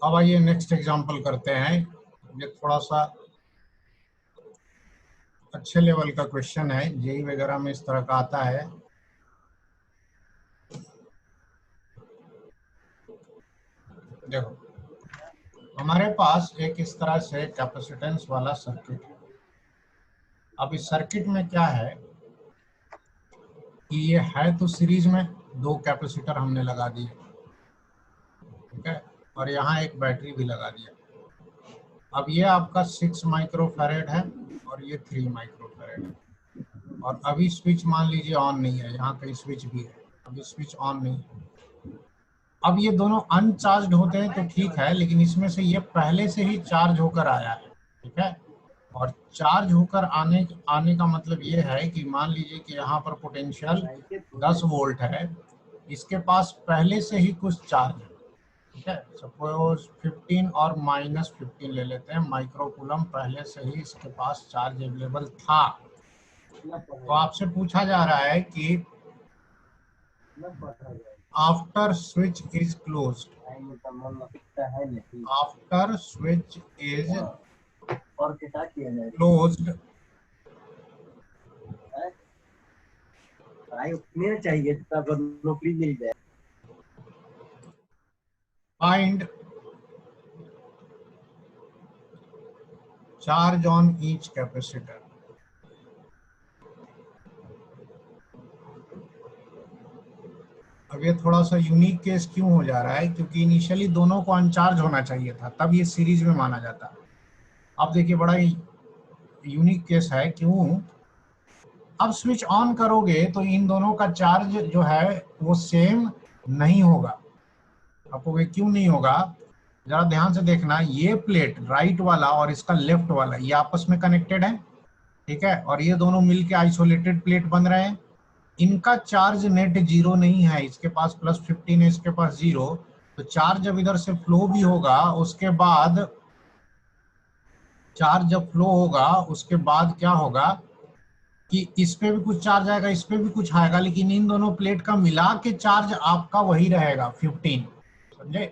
अब आइए next example करते हैं। ये थोड़ा सा अच्छे लेवल का क्वेश्चन है, जेई वगैरह में इस तरह का आता है। देखो, हमारे पास एक इस तरह से कैपेसिटेंस वाला सर्किट है। अब इस सर्किट में क्या है कि ये है तो सीरीज में, दो कैपेसिटर हमने लगा दिए, ठीक है, और यहाँ एक बैटरी भी लगा दिया। अब ये आपका 6 माइक्रोफैरेड है और ये 3 माइक्रोफैरेड है। और अभी स्विच मान लीजिए ऑन नहीं है, यहाँ कहीं स्विच भी है, अभी स्विच ऑन नहीं है। अब ये दोनों अनचार्ज होते हैं तो ठीक है, लेकिन इसमें से ये पहले से ही चार्ज होकर आया है, ठीक है। और चार्ज होकर आने आने का मतलब ये है कि मान लीजिए कि यहाँ पर पोटेंशियल 10 वोल्ट है, इसके पास पहले से ही कुछ चार्ज है, ठीक है। सपोज 15 और -15 ले लेते हैं माइक्रोकूलम, पहले से ही इसके पास चार्ज अवेलेबल था। तो आपसे पूछा जा रहा है कि after switch is closed, after switch is closed चाहिए तब नौकरी मिल जाए। Find charge on each capacitor. अब ये थोड़ा सा यूनिक केस क्यों हो जा रहा है, क्योंकि इनिशियली दोनों को अनचार्ज होना चाहिए था, तब ये सीरीज में माना जाता। अब देखिए बड़ा ही यूनिक केस है, क्यों? अब स्विच ऑन करोगे तो इन दोनों का चार्ज जो है वो सेम नहीं होगा। आपको वे क्यों नहीं होगा, जरा ध्यान से देखना। ये प्लेट राइट वाला और इसका लेफ्ट वाला ये आपस में कनेक्टेड है, ठीक है, और ये दोनों मिलके आइसोलेटेड प्लेट बन रहे हैं। इनका चार्ज नेट जीरो नहीं है, इसके पास +15 है, इसके पास 0। तो चार्ज जब इधर से फ्लो भी होगा, उसके बाद चार्ज जब फ्लो होगा उसके बाद क्या होगा कि इस पे भी कुछ चार्ज आएगा, इस पे भी कुछ आएगा, लेकिन इन दोनों प्लेट का मिला के चार्ज आपका वही रहेगा 15, समझे।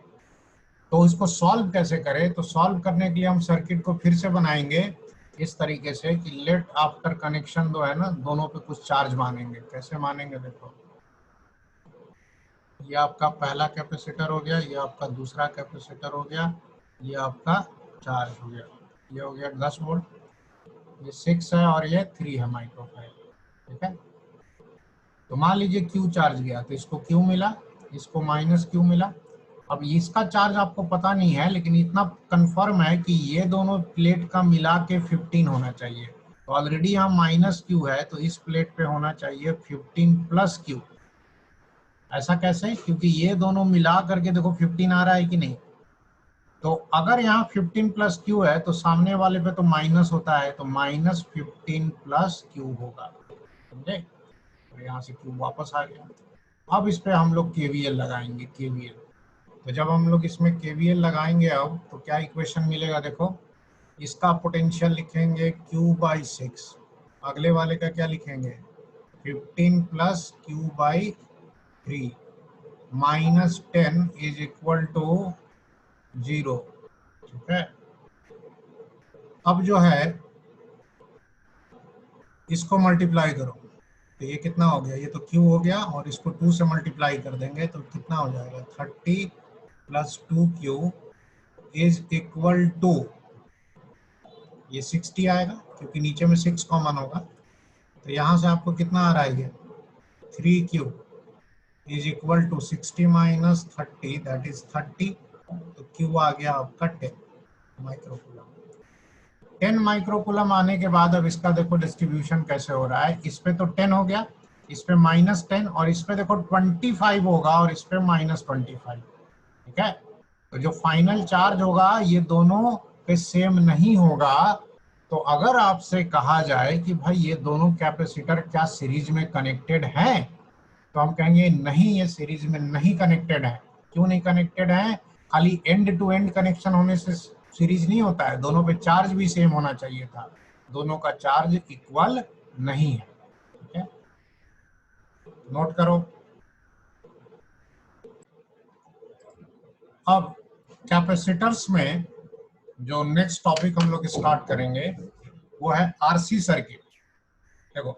तो इसको सॉल्व कैसे करें, तो सॉल्व करने के लिए हम सर्किट को फिर से बनाएंगे इस तरीके से कि लेट आफ्टर कनेक्शन दो है ना, दोनों पे कुछ चार्ज मानेंगे। कैसे मानेंगे, देखो, ये आपका पहला कैपेसिटर हो गया, ये आपका दूसरा कैपेसिटर हो गया, ये आपका चार्ज हो गया, ये हो गया 10 वोल्ट, ये 6 है और ये 3 है माइक्रोफैराड, ठीक है। तो मान लीजिए क्यू चार्ज गया, तो इसको क्यू मिला, इसको माइनस क्यू मिला। अब इसका चार्ज आपको पता नहीं है, लेकिन इतना कंफर्म है कि ये दोनों प्लेट का मिला के 15 होना चाहिए। तो ऑलरेडी यहाँ माइनस क्यू है, तो इस प्लेट पे होना चाहिए 15 प्लस क्यू। ऐसा कैसे, क्योंकि ये दोनों मिला करके देखो 15 आ रहा है कि नहीं। तो अगर यहाँ 15 प्लस क्यू है तो सामने वाले पे तो माइनस होता है, तो -15 प्लस क्यू होगा, समझे। तो यहाँ से क्यू वापस आ गया। अब इस पे हम लोग केवीएल लगाएंगे, केवीएल। तो जब हम लोग इसमें केवीएल लगाएंगे अब, तो क्या इक्वेशन मिलेगा, देखो, इसका पोटेंशियल लिखेंगे Q/6, अगले वाले का क्या लिखेंगे 15 plus Q/3 -10 is equal to 0, ठीक है। अब जो है इसको मल्टीप्लाई करो, तो ये कितना हो गया, ये तो Q हो गया, और इसको 2 से मल्टीप्लाई कर देंगे तो कितना हो जाएगा 30 + 2Q इज इक्वल टू, ये 60 आएगा क्योंकि नीचे में 6 कॉमन होगा। तो यहाँ से आपको कितना आ रहा है, ये 3Q is equal to 60 - 30 that is 30। तो Q आ गया आपका 10 माइक्रोकूलम। 10 माइक्रोकूलम आने के बाद अब इसका देखो डिस्ट्रीब्यूशन कैसे हो रहा है। इस पे तो 10 हो गया, इस पे -10, और इस पे देखो 25 होगा और इस पे -25, ठीक है। तो जो फाइनल चार्ज होगा ये दोनों पे सेम नहीं होगा। तो अगर आपसे कहा जाए कि भाई ये दोनों कैपेसिटर क्या सीरीज में कनेक्टेड हैं, तो हम कहेंगे नहीं, ये सीरीज में नहीं कनेक्टेड है। क्यों नहीं कनेक्टेड है, खाली एंड टू एंड कनेक्शन होने से सीरीज नहीं होता है, दोनों पे चार्ज भी सेम होना चाहिए था, दोनों का चार्ज इक्वल नहीं है, ठीक है। नोट करो। अब कैपेसिटर्स में जो नेक्स्ट टॉपिक हम लोग स्टार्ट करेंगे वो है आरसी सर्किट। देखो,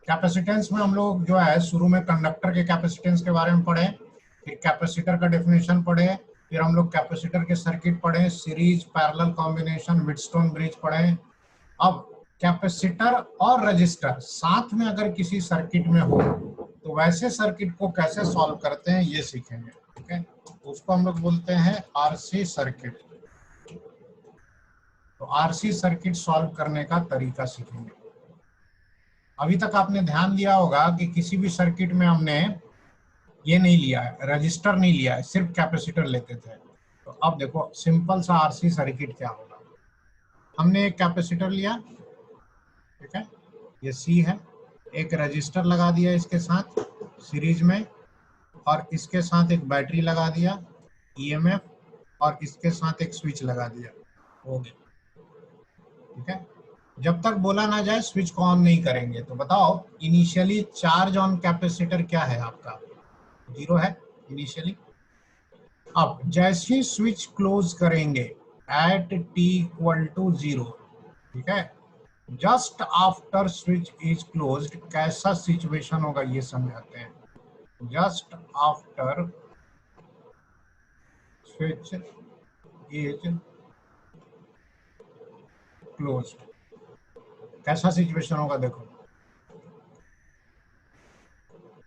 कैपेसिटेंस में हम लोग जो है शुरू में कंडक्टर के कैपेसिटेंस के बारे में पढ़े, फिर कैपेसिटर का डेफिनेशन पढ़े, फिर हम लोग कैपेसिटर के सर्किट पढ़े, series, parallel combination, Wheatstone bridge पढ़े। अब कैपेसिटर और रजिस्टर साथ में अगर किसी सर्किट में हो तो वैसे सर्किट को कैसे सॉल्व करते हैं ये सीखेंगे। ठीक है, उसको हम लोग बोलते हैं आरसी सर्किट। तो आरसी सर्किट सॉल्व करने का तरीका सीखेंगे। अभी तक आपने ध्यान दिया होगा कि किसी भी सर्किट में हमने ये नहीं लिया है, रजिस्टर नहीं लिया है, सिर्फ कैपेसिटर लेते थे। तो अब देखो सिंपल सा आरसी सर्किट क्या होगा। हमने एक कैपेसिटर लिया, ठीक है, ये सी है, एक रजिस्टर लगा दिया इसके साथ सीरीज में, और इसके साथ एक बैटरी लगा दिया ईएमएफ, और इसके साथ एक स्विच लगा दिया, हो गया। ठीक है, जब तक बोला ना जाए स्विच को ऑन नहीं करेंगे। तो बताओ इनिशियली चार्ज ऑन कैपेसिटर क्या है आपका, 0 है इनिशियली। अब जैसे ही स्विच क्लोज करेंगे एट टी इक्वल टू 0, ठीक है, just after switch is closed कैसा सिचुएशन होगा ये समझाते हैं। Just after switch is closed कैसा सिचुएशन होगा। देखो,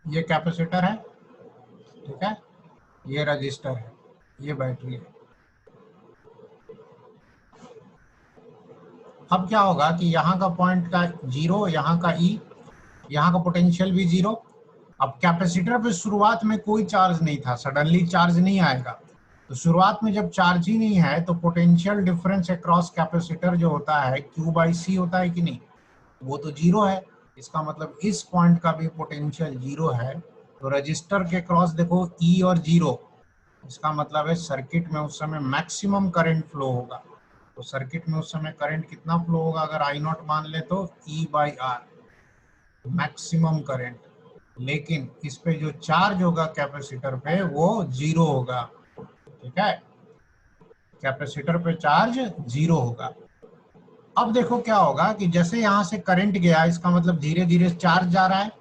ये कैपेसिटर है, ठीक है, ये रजिस्टर है, ये बैटरी है। अब क्या होगा कि यहाँ का पॉइंट का 0, यहाँ का ई, यहाँ का पोटेंशियल भी 0। अब कैपेसिटर पे शुरुआत में कोई चार्ज नहीं था, सडनली चार्ज नहीं आएगा। तो शुरुआत में जब चार्ज ही नहीं है तो पोटेंशियल डिफरेंस अक्रॉस कैपेसिटर जो होता है Q बाई सी होता है कि नहीं, वो तो 0 है। इसका मतलब इस पॉइंट का भी पोटेंशियल 0 है। तो रजिस्टर के क्रॉस देखो E और 0, इसका मतलब है सर्किट में उस समय मैक्सिमम करंट फ्लो होगा। तो सर्किट में उस समय करंट कितना फ्लो होगा, अगर आई नॉट मान ले तो E by R, maximum current. लेकिन इस पे जो चार्ज होगा कैपेसिटर पे वो 0 होगा। ठीक है, कैपेसिटर पे चार्ज 0 होगा। अब देखो क्या होगा कि जैसे यहां से करंट गया, इसका मतलब धीरे धीरे चार्ज जा रहा है।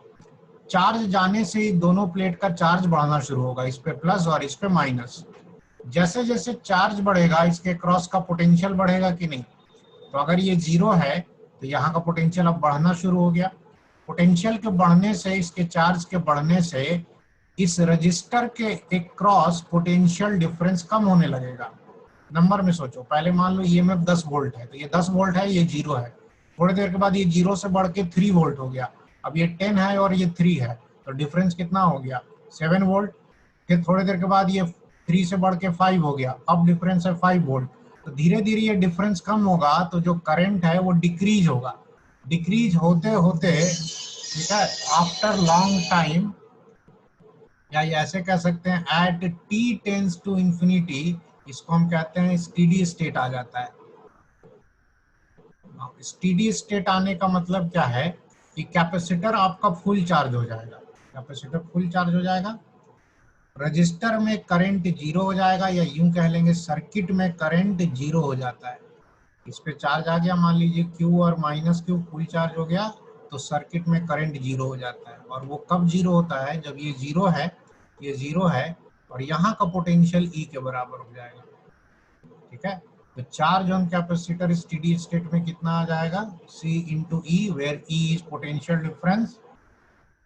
चार्ज जाने से ही दोनों प्लेट का चार्ज बढ़ना शुरू होगा, इस पे प्लस और इस पे माइनस। जैसे जैसे चार्ज बढ़ेगा इसके क्रॉस का पोटेंशियल बढ़ेगा कि नहीं। तो अगर ये 0 है तो यहाँ का पोटेंशियल अब बढ़ना शुरू हो गया। पोटेंशियल के बढ़ने से, इसके चार्ज के बढ़ने से इस रजिस्टर के एक क्रॉस पोटेंशियल डिफरेंस कम होने लगेगा। नंबर में सोचो, पहले मान लो ईएमएफ 10 वोल्ट है, तो ये 10 वोल्ट है, ये 0 है। थोड़ी देर के बाद ये 0 से बढ़ के 3 वोल्ट हो गया। अब ये 10 है और ये 3 है, तो डिफरेंस कितना हो गया, 7 वोल्ट। फिर थोड़ी देर के बाद ये 3 से बढ़ के 5 हो गया, अब डिफरेंस है 5 वोल्ट। तो धीरे धीरे ये डिफरेंस कम होगा, तो जो करंट है वो डिक्रीज होगा। डिक्रीज होते होते, ठीक है, आफ्टर लॉन्ग टाइम, या ये ऐसे कह सकते हैं at T tends to infinity, इसको हम कहते हैं स्टेडी स्टेट आ जाता है। स्टेडी स्टेट आने का मतलब क्या है कि कैपेसिटर आपका फुल चार्ज हो जाएगा। कैपेसिटर फुल चार्ज हो जाएगा, रजिस्टर में करंट 0 हो जाएगा, या यूं कह लेंगे सर्किट में करंट 0 हो जाता है। इस पे चार्ज आ गया, मान लीजिए Q और माइनस Q फुल चार्ज हो गया, तो सर्किट में करंट 0 हो जाता है। और वो कब 0 होता है, जब ये 0 है, ये 0 है, और यहाँ का पोटेंशियल E के बराबर हो जाएगा। ठीक है, तो charge on capacitor steady state में कितना आ जाएगा, C into E, where E is potential difference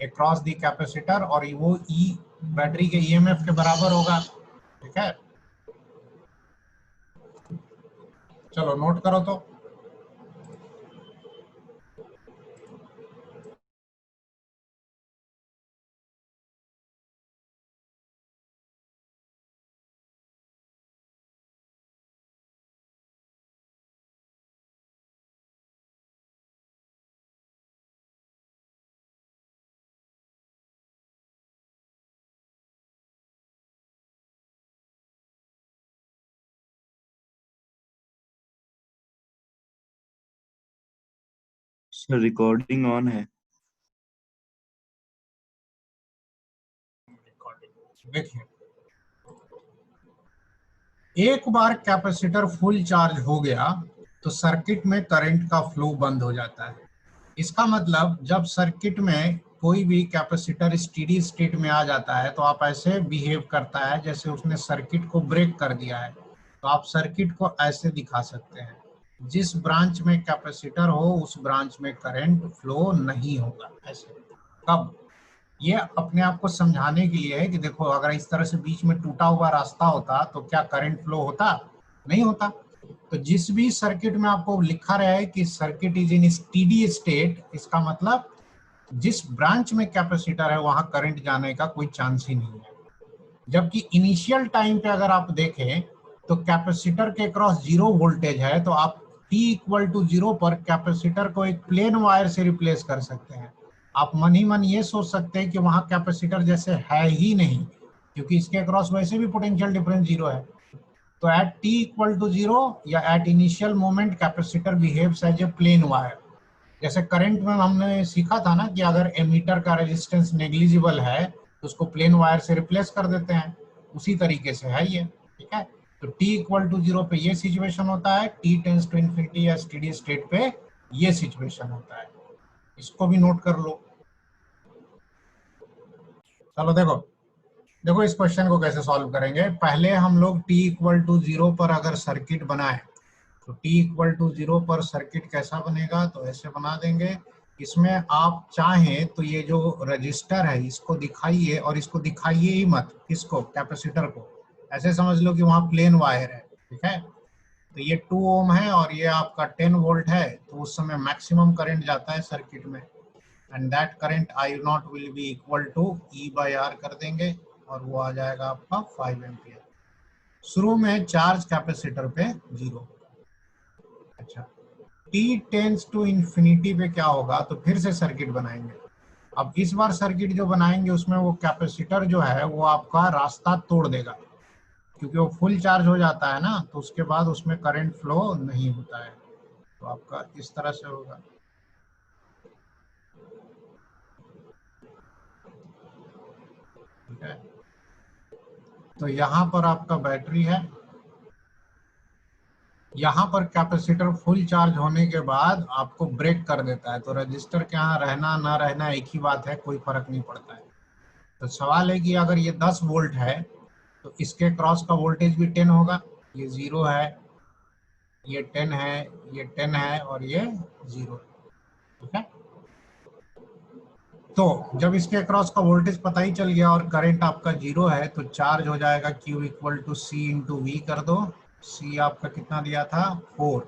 across the capacitor, और वो E बैटरी के ईएमएफ के बराबर होगा। ठीक है, चलो नोट करो तो। रिकॉर्डिंग ऑन है। देखिए, एक बार कैपेसिटर फुल चार्ज हो गया तो सर्किट में करंट का फ्लो बंद हो जाता है। इसका मतलब जब सर्किट में कोई भी कैपेसिटर स्टेडी स्टेट में आ जाता है तो आप ऐसे बिहेव करता है जैसे उसने सर्किट को ब्रेक कर दिया है। तो आप सर्किट को ऐसे दिखा सकते हैं, जिस ब्रांच में कैपेसिटर हो उस ब्रांच में करंट फ्लो नहीं होगा। ऐसे कब? ये अपने आप को समझाने के लिए है कि देखो अगर इस तरह से बीच में टूटा हुआ रास्ता होता तो क्या करंट फ्लो होता? नहीं होता। तो जिस भी सर्किट में आपको लिखा रहा है कि circuit is in steady state, इसका मतलब जिस ब्रांच में कैपेसिटर है वहां करंट जाने का कोई चांस ही नहीं है। जबकि इनिशियल टाइम पे अगर आप देखें तो कैपेसिटर के क्रॉस 0 वोल्टेज है, तो आप t इक्वल टू 0 पर कैपेसिटर को एक प्लेन वायर से रिप्लेस कर सकते हैं। आप मन ही मन ये सोच सकते हैं कि वहां कैपेसिटर जैसे है ही नहीं, क्योंकि इसके क्रॉस वैसे भी पोटेंशियल डिफरेंस 0 है। तो एट t इक्वल टू 0 या at initial moment capacitor behaves as a plain wire. जैसे करंट में हमने सीखा था ना कि अगर एमीटर का रेजिस्टेंस नेग्लिजिबल है तो उसको प्लेन वायर से रिप्लेस कर देते हैं, उसी तरीके से है ये। ठीक है, तो t इक्वल टू 0 पे ये सिचुएशन होता है, t टेंस टू इन्फिनिटी या स्टेडी स्टेट पे ये सिचुएशन होता है। इसको भी नोट कर लो। चलो देखो देखो इस क्वेश्चन को कैसे सॉल्व करेंगे। पहले हम लोग t इक्वल टू 0 पर अगर सर्किट बनाए तो t इक्वल टू 0 पर सर्किट कैसा बनेगा, तो ऐसे बना देंगे। इसमें आप चाहें तो ये जो रजिस्टर है इसको दिखाइए और इसको दिखाइए ही मत, इसको कैपेसिटर को ऐसे समझ लो कि वहां प्लेन वायर है। ठीक है, तो ये 2 ओम है और ये आपका 10 वोल्ट है, तो उस समय मैक्सिमम करंट जाता है सर्किट में, and that current I naught will be equal to E by R कर देंगे और वो आ जाएगा आपका 5 एम्पियर। शुरू में चार्ज कैपेसिटर पे 0। अच्छा, t टेंस टू इंफिनिटी पे क्या होगा, तो फिर से सर्किट बनाएंगे। अब इस बार सर्किट जो बनाएंगे उसमें वो कैपेसिटर जो है वो आपका रास्ता तोड़ देगा, क्योंकि वो फुल चार्ज हो जाता है ना, तो उसके बाद उसमें करंट फ्लो नहीं होता है। तो आपका इस तरह से होगा। ठीक है, तो यहाँ पर आपका बैटरी है, यहाँ पर कैपेसिटर फुल चार्ज होने के बाद आपको ब्रेक कर देता है, तो रजिस्टर के यहाँ रहना ना रहना एक ही बात है, कोई फर्क नहीं पड़ता है। तो सवाल है कि अगर ये 10 वोल्ट है तो इसके क्रॉस का वोल्टेज भी 10 होगा। ये 0 है, ये 10 है, ये 10 है और ये 0। ठीक है, तो जब इसके क्रॉस का वोल्टेज पता ही चल गया और करंट आपका 0 है तो चार्ज हो जाएगा Q equal to C into V कर दो। सी आपका कितना दिया था 4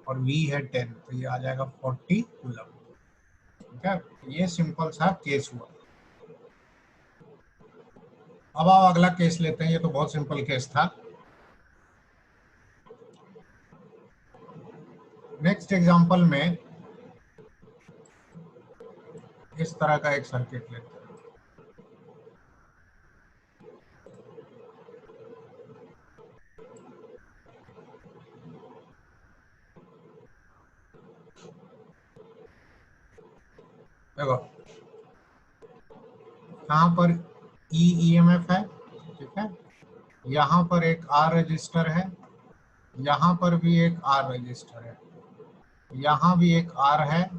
और V है 10, तो ये आ जाएगा 40 कूलम। ठीक है, ये सिंपल सा केस हुआ। अब आप अगला केस लेते हैं, ये तो बहुत सिंपल केस था। नेक्स्ट एग्जांपल में इस तरह का एक सर्किट लेते हैं। देखो यहाँ पर EMF है। ठीक है, यहाँ पर एक R रजिस्टर है, यहाँ पर भी एक R रजिस्टर है, यहाँ भी एक R है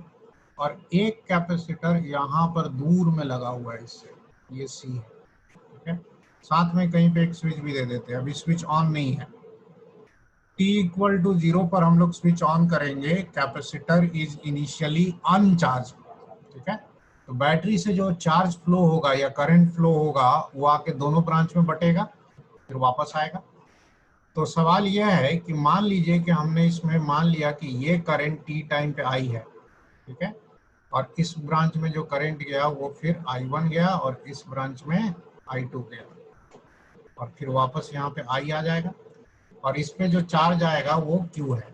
और एक कैपेसिटर यहाँ पर दूर में लगा हुआ है इससे, ये C है। ठीक है, साथ में कहीं पे एक स्विच भी दे देते हैं, अभी स्विच ऑन नहीं है। t इक्वल टू 0 पर हम लोग स्विच ऑन करेंगे, कैपेसिटर इज इनिशियली अनचार्ज। ठीक है, तो बैटरी से जो चार्ज फ्लो होगा या करंट फ्लो होगा वो आके दोनों ब्रांच में बटेगा, फिर वापस आएगा। तो सवाल यह है कि मान लीजिए कि हमने इसमें मान लिया कि ये करंट t टाइम पे आई है। ठीक है, और इस ब्रांच में जो करंट गया वो फिर I1 गया और इस ब्रांच में I2 गया और फिर वापस यहाँ पे I आ जाएगा और इस पे जो चार्ज आएगा वो Q है।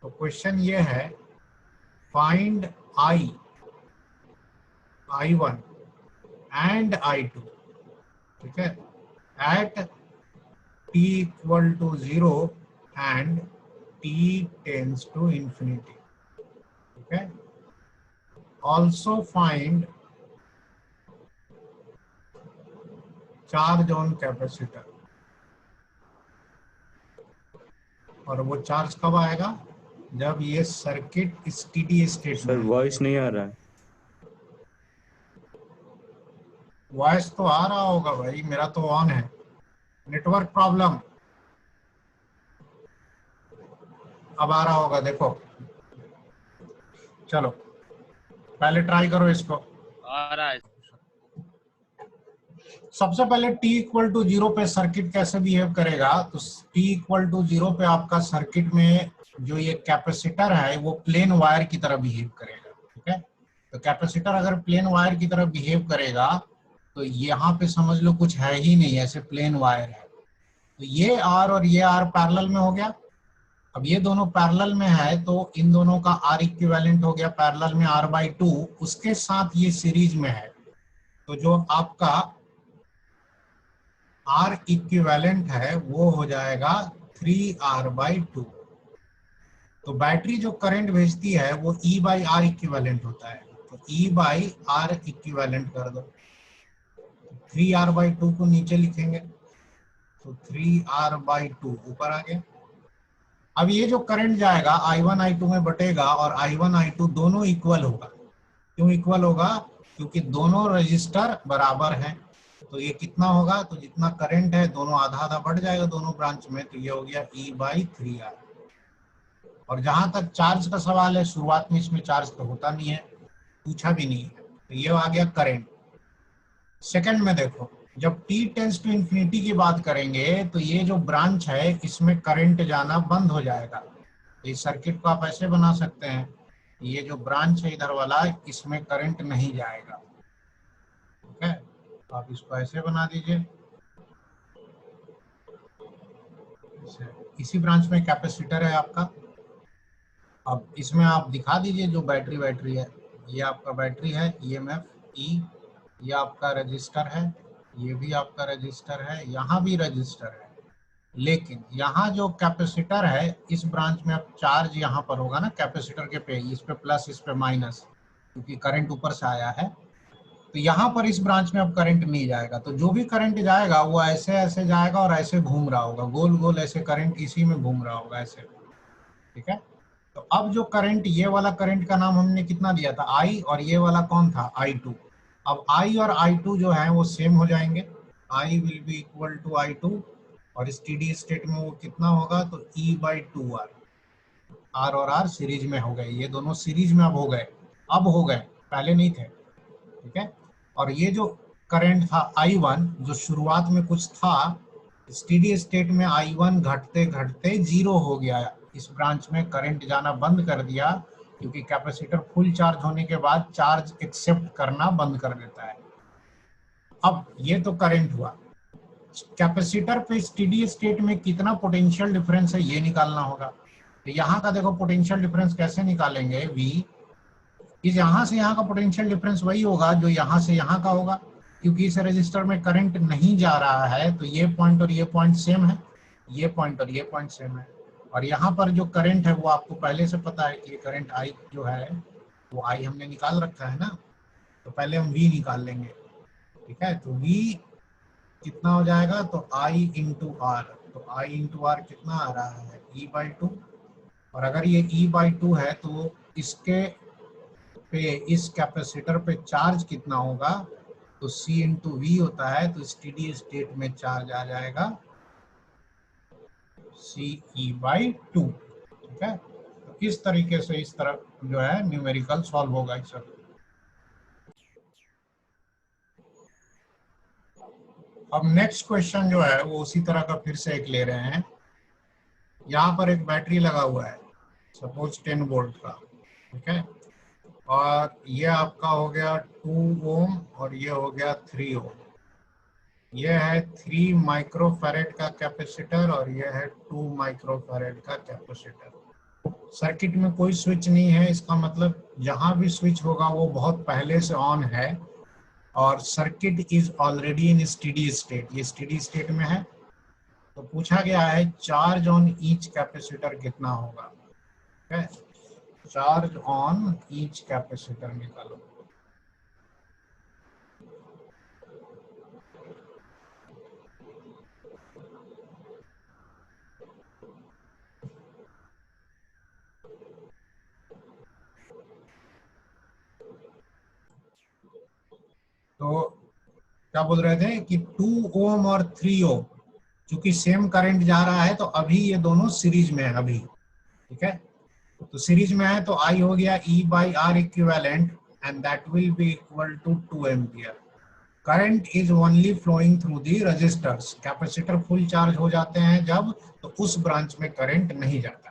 तो क्वेश्चन ये है, फाइंड I1 एंड I2। ठीक है, at t equal to 0 and t tends to infinity. ठीक है, also find charge on capacitor. और वो चार्ज कब आएगा, जब ये सर्किट स्टेडी स्टेट सर में। वॉइस नहीं आ रहा है। वॉइस तो आ रहा होगा भाई, मेरा तो ऑन है। नेटवर्क प्रॉब्लम, अब आ रहा होगा देखो। चलो पहले ट्राई करो इसको। आ रहा है। सबसे पहले t इक्वल टू 0 पे सर्किट कैसे बिहेव करेगा, तो t इक्वल टू 0 पे आपका सर्किट में जो ये कैपेसिटर है वो प्लेन वायर की तरह बिहेव करेगा। ठीक है, तो कैपेसिटर अगर प्लेन वायर की तरह बिहेव करेगा तो यहाँ पे समझ लो कुछ है ही नहीं, ऐसे प्लेन वायर है। तो ये R और ये R पैरेलल में हो गया। अब ये दोनों पैरेलल में है तो इन दोनों का R इक्विवेलेंट हो गया, पैरेलल में R/2, उसके साथ ये सीरीज में है। तो जो आपका R इक्विवेलेंट है वो हो जाएगा 3R/2। तो बैटरी जो करंट भेजती है वो E/R इक्विवेलेंट होता है, तो E/R इक्विवेलेंट कर दो। 3R/2 को नीचे लिखेंगे तो 3R/2 ऊपर आ गया। अब ये जो करंट जाएगा I1 I2 में बटेगा और I1 I2 दोनों इक्वल होगा। क्यों इक्वल होगा, क्योंकि दोनों रजिस्टर बराबर हैं। तो ये कितना होगा, तो जितना करंट है दोनों आधा आधा बढ़ जाएगा दोनों ब्रांच में, तो ये हो गया E/3R। और जहां तक चार्ज का सवाल है, शुरुआत में इसमें चार्ज तो होता नहीं है, पूछा भी नहीं है, तो ये आ गया करंट। सेकंड में देखो, जब t टेंस टू इंफिनिटी की बात करेंगे तो ये जो ब्रांच है इसमें करंट जाना बंद हो जाएगा। तो इस सर्किट को आप ऐसे बना सकते हैं, ये जो ब्रांच है इधर वाला, इसमें करंट नहीं जाएगा। ठीक है, तो आप इसको ऐसे बना दीजिए। इसी ब्रांच में कैपेसिटर है आपका। अब इसमें आप दिखा दीजिए जो बैटरी है, ये आपका बैटरी है EMF E, ये आपका रजिस्टर है, ये भी आपका रजिस्टर है, यहाँ भी रजिस्टर है। लेकिन यहाँ जो कैपेसिटर है इस ब्रांच में अब चार्ज यहाँ पर होगा ना कैपेसिटर के पे, इस पे प्लस इस पे माइनस, क्योंकि करंट ऊपर से आया है। तो यहाँ पर इस ब्रांच में अब करंट नहीं जाएगा, तो जो भी करंट जाएगा वो ऐसे ऐसे जाएगा और ऐसे घूम रहा होगा, गोल गोल ऐसे करंट इसी में घूम रहा होगा ऐसे। ठीक है, तो अब जो करंट, ये वाला करंट का नाम हमने कितना दिया था I, और ये वाला कौन था I2। अब I और I2 जो है वो सेम हो जाएंगे, I will be equal to I2, और स्टेडी स्टेट में वो कितना होगा, तो E/2R। R और R सीरीज में हो गए, ये दोनों सीरीज में अब हो गए, पहले नहीं थे। ठीक है, और ये जो करंट था I1 जो शुरुआत में कुछ था, स्टेडी स्टेट में I1 घटते घटते 0 हो गया। इस ब्रांच में करंट जाना बंद कर दिया, क्योंकि कैपेसिटर फुल चार्ज होने के बाद चार्ज एक्सेप्ट करना बंद कर देता है। अब ये तो करंट हुआ। कैपेसिटर पे स्टेडी स्टेट में कितना पोटेंशियल डिफरेंस है ये निकालना होगा। तो यहाँ का देखो पोटेंशियल डिफरेंस कैसे निकालेंगे, V इस यहाँ से यहाँ का पोटेंशियल डिफरेंस वही होगा जो यहाँ से यहाँ का होगा, क्योंकि इस रजिस्टर में करंट नहीं जा रहा है, तो ये पॉइंट और ये पॉइंट सेम है, ये पॉइंट और ये पॉइंट सेम है। और यहाँ पर जो करंट है वो आपको पहले से पता है कि ये करंट I जो है वो I हमने निकाल रखा है ना, तो पहले हम V निकाल लेंगे। ठीक है, तो V कितना हो जाएगा, तो I इंटू R, तो I इंटू R कितना आ रहा है E/2, और अगर ये E/2 है तो इसके पे, इस कैपेसिटर पे चार्ज कितना होगा, तो C इंटू V होता है, तो स्टेडी स्टेट में चार्ज आ जाएगा CE/2। ठीक है, तो इस तरीके से इस तरह जो है न्यूमेरिकल सॉल्व होगा इस सब। अब नेक्स्ट क्वेश्चन जो है वो उसी तरह का फिर से एक ले रहे हैं। यहाँ पर एक बैटरी लगा हुआ है, सपोज 10 वोल्ट का। ठीक है, और ये आपका हो गया 2 ओम और ये हो गया 3 ओम। ये है 3 माइक्रोफैरेड का कैपेसिटर और ये है 2 माइक्रोफैरेड का कैपेसिटर। सर्किट में कोई स्विच नहीं है, इसका मतलब जहां भी स्विच होगा वो बहुत पहले से ऑन है, और circuit is already in steady state, ये स्टेडी स्टेट में है। तो पूछा गया है चार्ज ऑन ईच कैपेसिटर कितना होगा। ठीक है, चार्ज ऑन ईच कैपेसिटर निकालो। तो क्या बोल रहे थे कि 2 ओम और 3 ओम चूंकि सेम करंट जा रहा है तो अभी ये दोनों सीरीज में है अभी, ठीक है। तो सीरीज में है तो आई हो गया E by R equivalent and that will be equal to 2 ampere. Current is only flowing through the resistors. Capacitor full charge हो जाते हैं जब, तो उस ब्रांच में करंट नहीं जाता।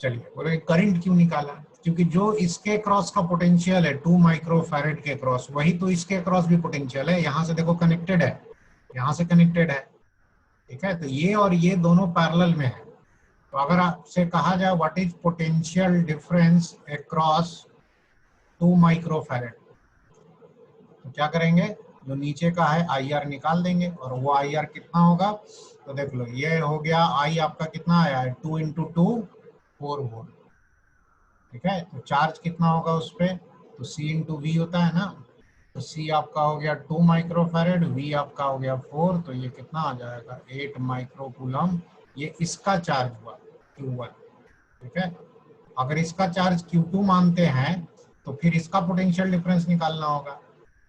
चलिए बोले करंट क्यों निकाला, क्योंकि जो इसके क्रॉस का पोटेंशियल है 2 माइक्रोफैरेड के क्रॉस, वही तो इसके क्रॉस भी पोटेंशियल है। यहाँ से देखो कनेक्टेड है, यहाँ से कनेक्टेड है, ठीक है। तो ये और ये दोनों पैरेलल में है। तो अगर आपसे कहा जाए what is potential difference across 2 microfarad, तो क्या करेंगे, जो नीचे का है आई आर निकाल देंगे, और वो आई आर कितना होगा, तो देख लो ये हो गया आई आपका कितना आया है 2 इंटू 2 4 वोल्ट, ठीक है। तो चार्ज कितना होगा उस पर, तो सी इंटू वी होता है ना, तो सी आपका हो गया 2 माइक्रोफैरेड, वी आपका हो गया 4, तो ये कितना आ जाएगा 8 माइक्रोकूलम। ये इसका चार्ज हुआ Q1, ठीक है। अगर इसका चार्ज Q2 मानते हैं तो फिर इसका पोटेंशियल डिफरेंस निकालना होगा।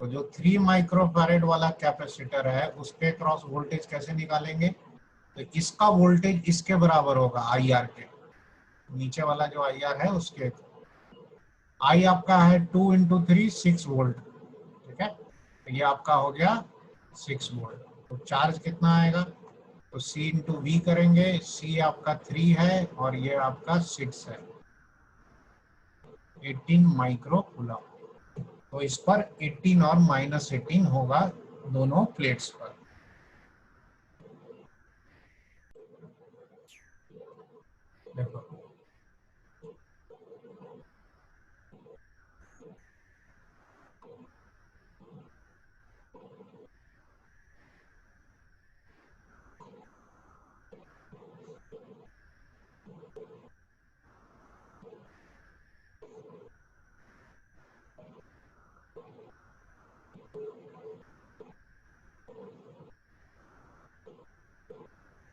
तो जो 3 माइक्रोफैरेड वाला कैपेसिटर है उसके क्रॉस वोल्टेज कैसे निकालेंगे, तो इसका वोल्टेज इसके बराबर होगा आई आर के, नीचे वाला जो आई आर है उसके। आई आपका है 2 इंटू 3 6 वोल्ट, ठीक है। तो ये आपका हो गया 6 वोल्ट। तो चार्ज कितना आएगा, तो C इंटू वी करेंगे, C आपका 3 है और ये आपका 6 है, 18 माइक्रो कूलम। तो इस पर 18 और -18 होगा दोनों प्लेट्स पर। देखो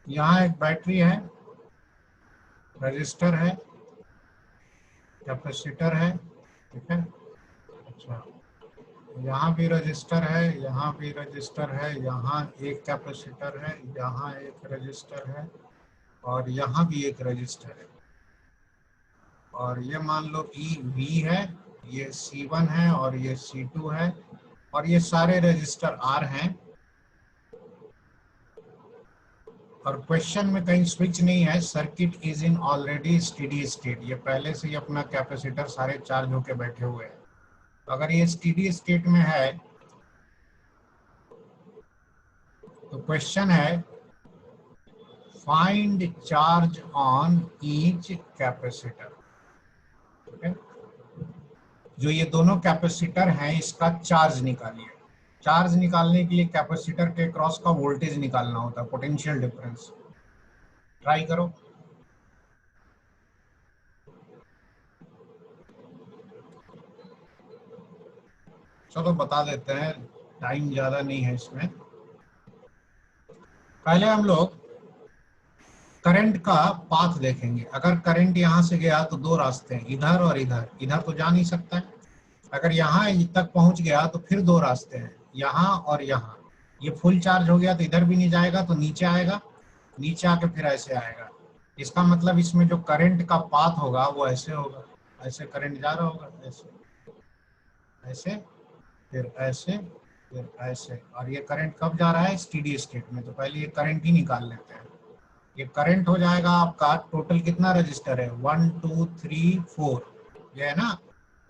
यहाँ एक बैटरी है, रजिस्टर है, कैपेसिटर है, ठीक है। अच्छा, यहाँ भी रजिस्टर है, यहाँ भी रजिस्टर है, यहाँ एक कैपेसिटर है, यहाँ एक रजिस्टर है, और यहाँ भी एक रजिस्टर है। और ये मान लो ई वी है, ये C1 है और ये C2 है, और ये सारे रजिस्टर R हैं। और क्वेश्चन में कहीं स्विच नहीं है, circuit is in already steady state. ये पहले से ही अपना कैपेसिटर सारे चार्ज होके बैठे हुए हैं। अगर ये स्टेडी स्टेट में है तो क्वेश्चन है find charge on each capacitor, ठीक है। जो ये दोनों कैपेसिटर हैं इसका चार्ज निकालिए। चार्ज निकालने के लिए कैपेसिटर के क्रॉस का वोल्टेज निकालना होता है, पोटेंशियल डिफरेंस। ट्राई करो। चलो बता देते हैं, टाइम ज्यादा नहीं है इसमें। पहले हम लोग करंट का पाथ देखेंगे। अगर करंट यहाँ से गया तो दो रास्ते हैं, इधर और इधर। इधर तो जा नहीं सकता है। अगर यहाँ तक पहुंच गया तो फिर दो रास्ते हैं, यहाँ और यहाँ। ये फुल चार्ज हो गया तो इधर भी नहीं जाएगा, तो नीचे आएगा, नीचे आके फिर ऐसे आएगा। इसका मतलब इसमें जो करंट का पाथ होगा वो ऐसे होगा, ऐसे करंट जा रहा होगा, ऐसे ऐसे फिर ऐसे फिर ऐसे। और ये करंट कब जा रहा है, स्टेडी स्टेट में। तो पहले ये करंट ही निकाल लेते हैं। ये करंट हो जाएगा आपका, टोटल कितना रजिस्टर है 1 2 3 4, ये है ना,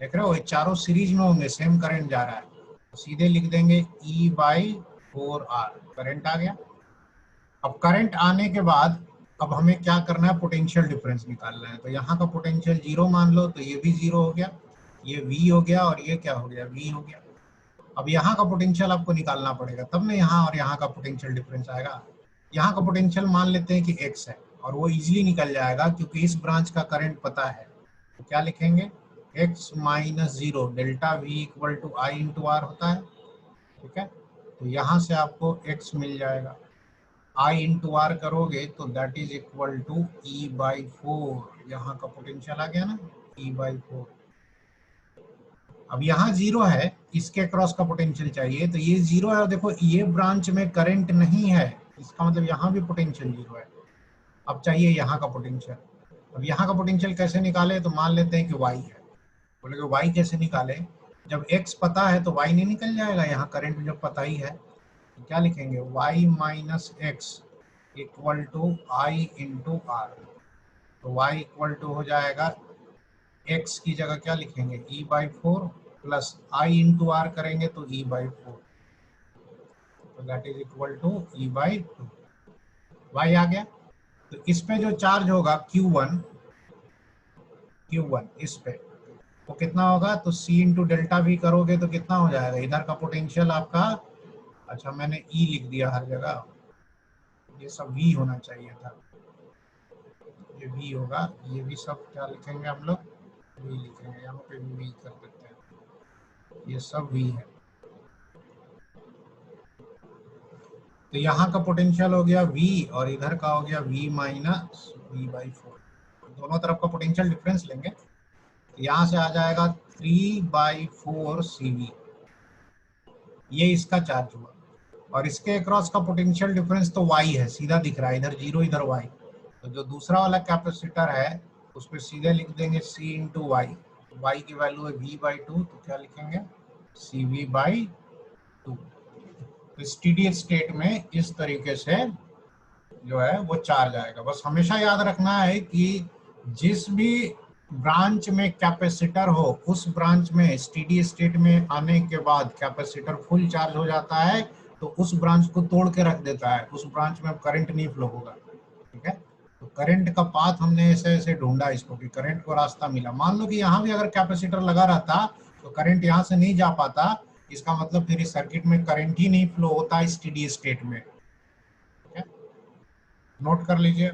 देख रहे हो, ये चारों सीरीज में होंगे, सेम करंट जा रहा है। तो सीधे लिख देंगे E/4R, करंट आ गया। अब करंट आने के बाद अब हमें क्या करना है, पोटेंशियल डिफरेंस निकालना है। तो यहाँ का पोटेंशियल 0 मान लो, तो ये भी 0 हो गया, ये V हो गया, और ये क्या हो गया, V हो गया। अब यहाँ का पोटेंशियल आपको निकालना पड़ेगा, तब ना यहाँ और यहाँ का पोटेंशियल डिफरेंस आएगा। यहाँ का पोटेंशियल मान लेते हैं कि x है, और वो इजीली निकल जाएगा क्योंकि इस ब्रांच का करंट पता है। तो क्या लिखेंगे, x - 0 delta V equal to I into R होता है, ठीक है। तो यहाँ से आपको x मिल जाएगा, I इंटू आर करोगे तो that is equal to E/4। यहाँ का पोटेंशियल आ गया ना, E/4। अब यहाँ 0 है, इसके क्रॉस का पोटेंशियल चाहिए, तो ये 0 है और देखो ये ब्रांच में करंट नहीं है, इसका मतलब यहाँ भी पोटेंशियल 0 है। अब चाहिए यहाँ का पोटेंशियल। अब यहाँ का पोटेंशियल कैसे निकाले, तो मान लेते हैं कि y है। बोले कि y कैसे निकाले, जब x पता है तो y नहीं निकल जाएगा, यहाँ करंट जब पता ही है तो क्या लिखेंगे, y minus X equal to I into R. तो y इक्वल टू हो जाएगा, x की जगह क्या लिखेंगे, e/4 plus I into are करेंगे तो e/4, तो that is equal to e/2। y आ गया। तो इस पे जो चार्ज होगा Q1 इस पे वो कितना होगा, तो C इंटू डेल्टा भी करोगे तो कितना हो जाएगा, इधर का पोटेंशियल आपका, अच्छा मैंने E लिख दिया हर जगह, ये सब V होना चाहिए था, ये V होगा, ये भी सब क्या लिखेंगे हम लोग, V लिखेंगे, यहाँ पे भी V कर देते हैं, ये सब V है। तो यहाँ का पोटेंशियल हो गया V और इधर का हो गया V माइनस V/4, दोनों तरफ का पोटेंशियल डिफरेंस लेंगे, तो यहाँ से आ जाएगा 3/4 CV, ये इसका चार्ज हुआ। और इसके अक्रॉस का पोटेंशियल डिफरेंस तो y है, सीधा दिख रहा है, इधर 0 इधर y, तो जो दूसरा वाला कैपेसिटर है उस पर सीधे लिख देंगे C इंटू वाई, y की वैल्यू है V/2, तो क्या लिखेंगे CV/2। तो स्टेडी स्टेट में इस तरीके से जो है वो चार्ज आएगा। बस हमेशा याद रखना है कि जिस भी ब्रांच में कैपेसिटर हो उस ब्रांच में स्टेडी स्टेट में आने के बाद कैपेसिटर फुल चार्ज हो जाता है तो उस ब्रांच को तोड़ के रख देता है, उस ब्रांच में अब करंट नहीं फ्लो होगा। ठीक है, तो करंट का पाथ हमने ऐसे ऐसे ढूंढा इसको कि करंट को रास्ता मिला। मान लो कि यहाँ भी अगर कैपेसिटर लगा रहता तो करंट यहाँ से नहीं जा पाता, इसका मतलब फिर इस सर्किट में करंट ही नहीं फ्लो होता स्टेडी स्टेट में। ठीक है, नोट कर लीजिए।